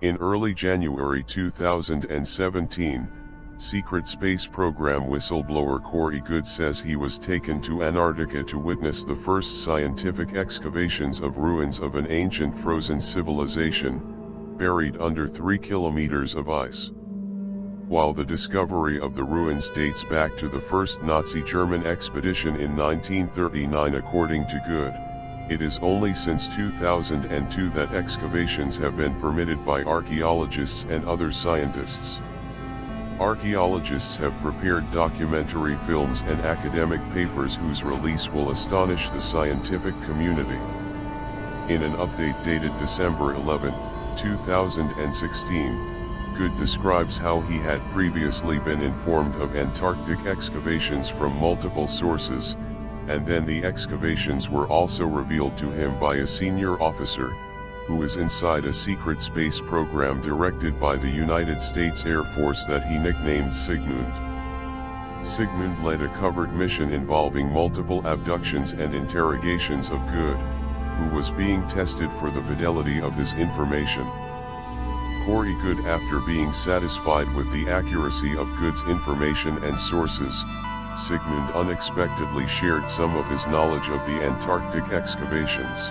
In early January 2017, secret space program whistleblower Corey Goode says he was taken to Antarctica to witness the first scientific excavations of ruins of an ancient frozen civilization, buried under 3 kilometers of ice. While the discovery of the ruins dates back to the first Nazi German expedition in 1939 according to Goode, it is only since 2002 that excavations have been permitted by archaeologists and other scientists. Archaeologists have prepared documentary films and academic papers whose release will astonish the scientific community. In an update dated December 11, 2016, Goode describes how he had previously been informed of Antarctic excavations from multiple sources, and then the excavations were also revealed to him by a senior officer, who is inside a secret space program directed by the United States Air Force that he nicknamed Sigmund. Sigmund led a covert mission involving multiple abductions and interrogations of Goode, who was being tested for the fidelity of his information. Corey Goode, after being satisfied with the accuracy of Goode's information and sources, Sigmund unexpectedly shared some of his knowledge of the Antarctic excavations.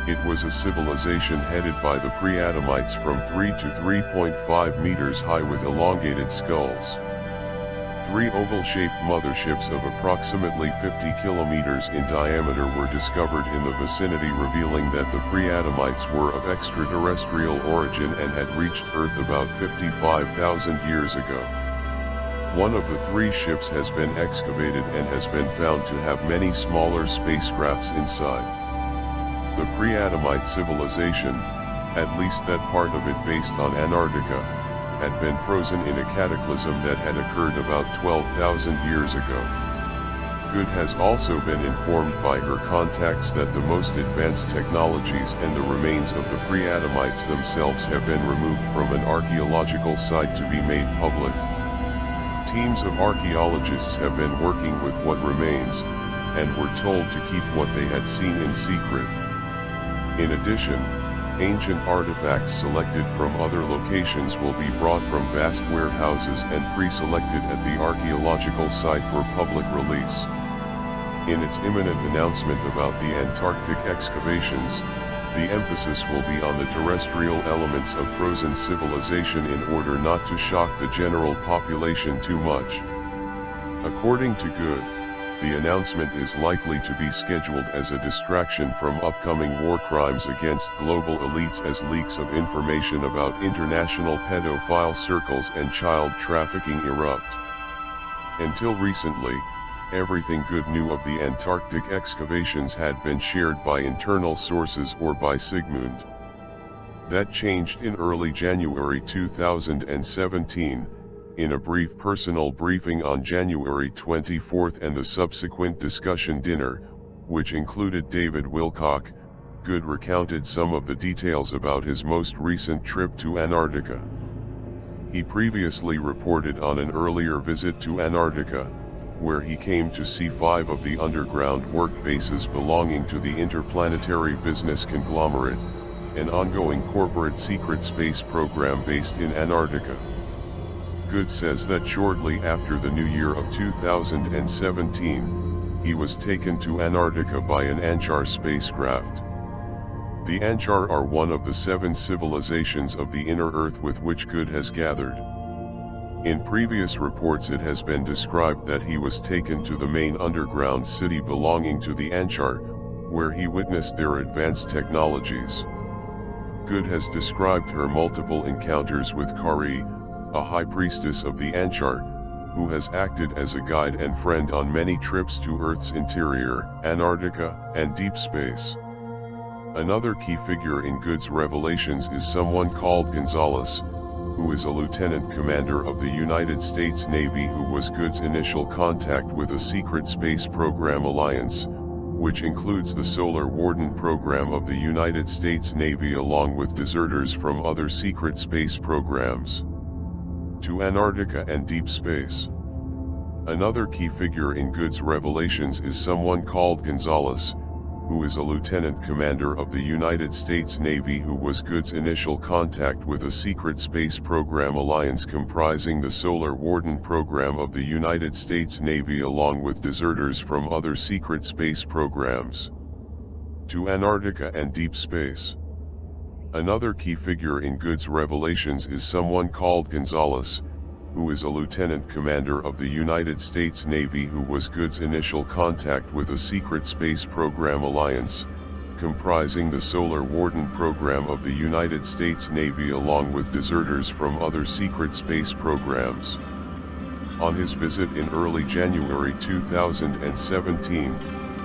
It was a civilization headed by the pre-Adamites from 3 to 3.5 meters high with elongated skulls. 3 oval-shaped motherships of approximately 50 kilometers in diameter were discovered in the vicinity, revealing that the pre-Adamites were of extraterrestrial origin and had reached Earth about 55,000 years ago. One of the 3 ships has been excavated and has been found to have many smaller spacecrafts inside. The pre-Adamite civilization, at least that part of it based on Antarctica, had been frozen in a cataclysm that had occurred about 12,000 years ago. Goode has also been informed by her contacts that the most advanced technologies and the remains of the pre-Adamites themselves have been removed from an archaeological site to be made public. Teams of archaeologists have been working with what remains, and were told to keep what they had seen in secret. In addition, ancient artifacts selected from other locations will be brought from vast warehouses and pre-selected at the archaeological site for public release. In its imminent announcement about the Antarctic excavations, the emphasis will be on the terrestrial elements of frozen civilization in order not to shock the general population too much. According to Goode, the announcement is likely to be scheduled as a distraction from upcoming war crimes against global elites as leaks of information about international pedophile circles and child trafficking erupt. Until recently, everything Goode knew of the Antarctic excavations had been shared by internal sources or by Sigmund. That changed in early January 2017, in a brief personal briefing on January 24 and the subsequent discussion dinner, which included David Wilcock. Goode recounted some of the details about his most recent trip to Antarctica. He previously reported on an earlier visit to Antarctica, where he came to see 5 of the underground work bases belonging to the interplanetary business conglomerate, an ongoing corporate secret space program based in Antarctica. Goode says that shortly after the new year of 2017, he was taken to Antarctica by an Anchar spacecraft. The Anchar are one of the 7 civilizations of the inner Earth with which Goode has gathered. In previous reports it has been described that he was taken to the main underground city belonging to the Anchar, where he witnessed their advanced technologies. Goode has described her multiple encounters with Kari, a high priestess of the Anchar, who has acted as a guide and friend on many trips to Earth's interior, Antarctica, and deep space. Another key figure in Goode's revelations is someone called Gonzalez, who is a lieutenant commander of the United States Navy who was Goode's initial contact with a secret space program alliance, which includes the Solar Warden program of the United States Navy along with deserters from other secret space programs. To Antarctica and deep space. Another key figure in Goode's revelations is someone called Gonzalez, who is a lieutenant commander of the United States Navy who was Good's initial contact with a secret space program alliance comprising the Solar Warden program of the United States Navy along with deserters from other secret space programs to Antarctica and deep space. Another key figure in Good's revelations is someone called Gonzalez, who is a lieutenant commander of the United States Navy who was Good's initial contact with a secret space program alliance, comprising the Solar Warden program of the United States Navy along with deserters from other secret space programs. On his visit in early January 2017,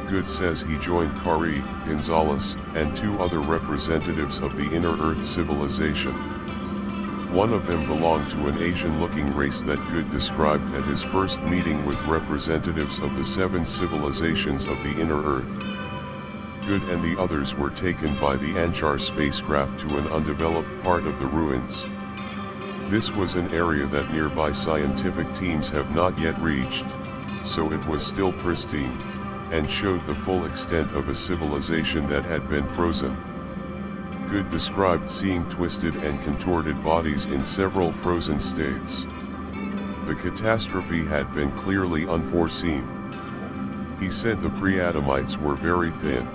Good says he joined Kari, Gonzalez, and 2 other representatives of the Inner Earth civilization. One of them belonged to an Asian-looking race that Good described at his first meeting with representatives of the 7 civilizations of the Inner Earth. Good and the others were taken by the Anchar spacecraft to an undeveloped part of the ruins. This was an area that nearby scientific teams have not yet reached, so it was still pristine, and showed the full extent of a civilization that had been frozen. Good described seeing twisted and contorted bodies in several frozen states. The catastrophe had been clearly unforeseen. He said the pre-Adamites were very thin.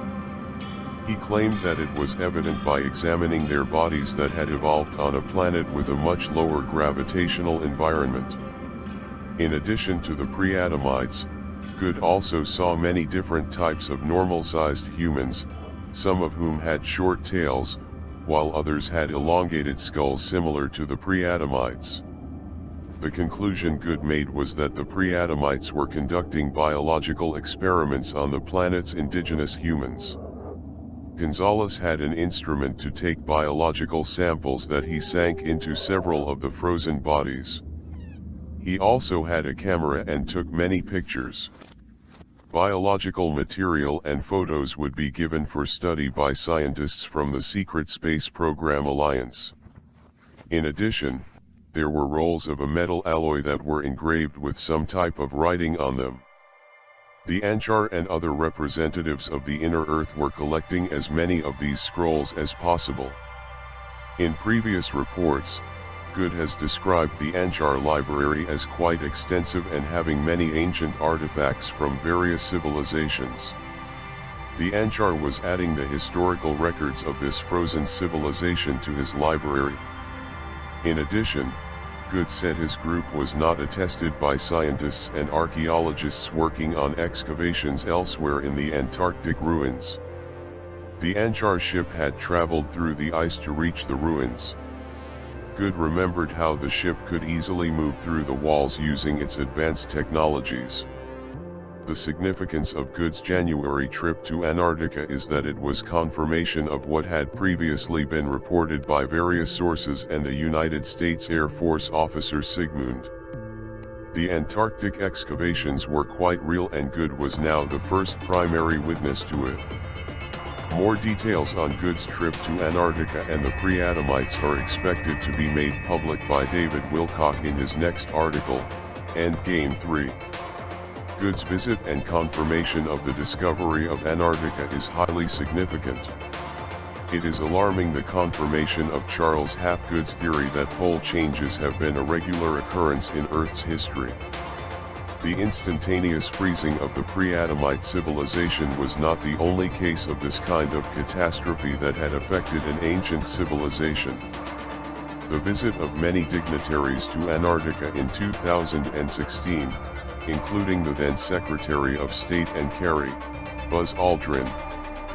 He claimed that it was evident by examining their bodies that had evolved on a planet with a much lower gravitational environment. In addition to the pre-Adamites, Good also saw many different types of normal-sized humans, some of whom had short tails, while others had elongated skulls similar to the pre-Adamites. The conclusion Good made was that the pre-Adamites were conducting biological experiments on the planet's indigenous humans. Gonzalez had an instrument to take biological samples that he sank into several of the frozen bodies. He also had a camera and took many pictures. Biological material and photos would be given for study by scientists from the Secret Space Program Alliance. In addition, there were rolls of a metal alloy that were engraved with some type of writing on them. The Anchar and other representatives of the Inner Earth were collecting as many of these scrolls as possible. In previous reports, Good has described the Anchar library as quite extensive and having many ancient artifacts from various civilizations. The Anchar was adding the historical records of this frozen civilization to his library. In addition, Good said his group was not attested by scientists and archaeologists working on excavations elsewhere in the Antarctic ruins. The Anchar ship had traveled through the ice to reach the ruins. Good remembered how the ship could easily move through the walls using its advanced technologies. The significance of Good's January trip to Antarctica is that it was confirmation of what had previously been reported by various sources and the United States Air Force officer Sigmund. The Antarctic excavations were quite real and Good was now the first primary witness to it. More details on Good's trip to Antarctica and the pre-Adamites are expected to be made public by David Wilcock in his next article, Endgame 3. Good's visit and confirmation of the discovery of Antarctica is highly significant. It is alarming the confirmation of Charles Hapgood's theory that pole changes have been a regular occurrence in Earth's history. The instantaneous freezing of the pre-Adamite civilization was not the only case of this kind of catastrophe that had affected an ancient civilization. The visit of many dignitaries to Antarctica in 2016, including the then Secretary of State and Kerry, Buzz Aldrin,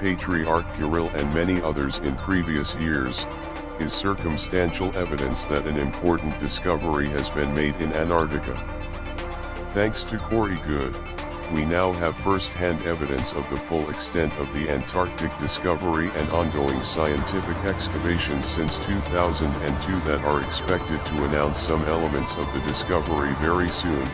Patriarch Kirill and many others in previous years, is circumstantial evidence that an important discovery has been made in Antarctica. Thanks to Corey Good, we now have first-hand evidence of the full extent of the Antarctic discovery and ongoing scientific excavations since 2002 that are expected to announce some elements of the discovery very soon.